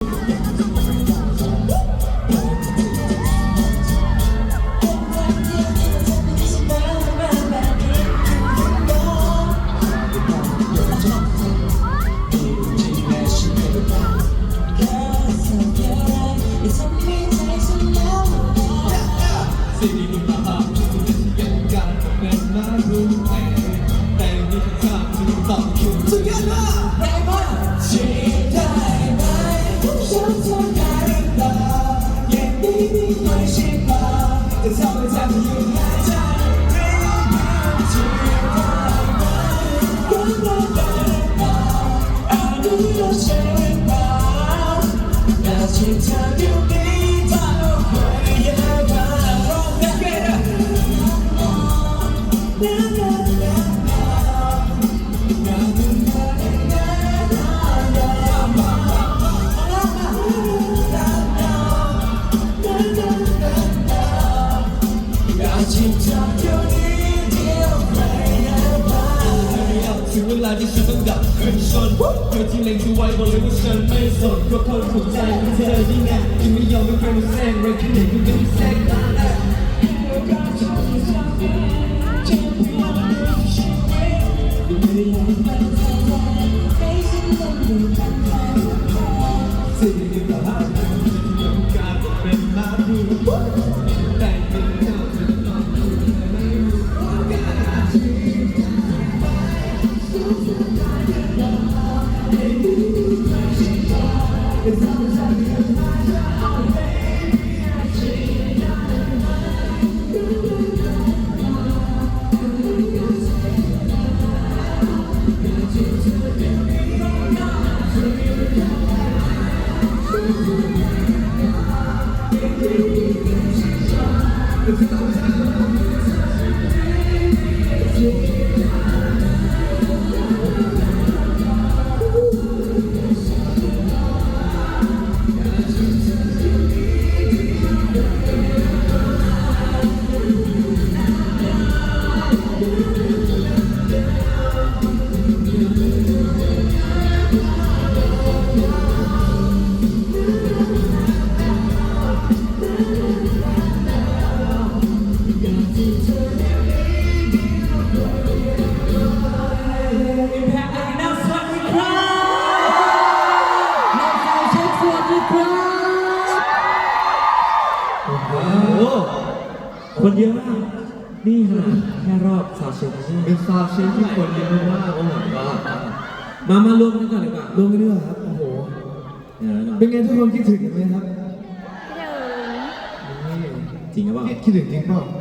สิ่งที่คุณมาเป็นการเป็นมารู้แต่นี่ข้าจึงต้องคิดสุดยอดมากได้ไหมชีได้ไหมฉันทำได้หรือเปล่าอย่างนี้ไม่ใช่เปล่าแต่ทำให้ฉันอยู่หายใจชีได้ไหมก็ได้หรือเปล่าอันนี้เราใช่หรือเปล่าแต่ที่เธออยู่นี้ถ้าเราเคยแยกกันถึงเวลาที่ฉันต้องดับเครื่องชนเธอที่เล็งที่ไว้บอกเลยว่าฉันไม่สนเพราะเขาถูกใจของเธอที่ไงที่ไม่ยอมไม่เคยมาแซงเราที่ไหนก็ไม่แซงได้สิ่งที่เราหาต้องการเป็นมาดูแต่เป็นเจ้าจะต้องดูไม่รู้คนเยอะมาก นี่ขนาดแค่รอบซาวเช็คเป็นซาวเช็คที่คนเยอะมากโอ้โหมารวมกันก่อนเลยป่ะรวมกันด้วยครับโอ้โหเป็นไงทุกคนคิดถึงไหมครับจริงหรือเปล่าคิดถึงจริงเปล่า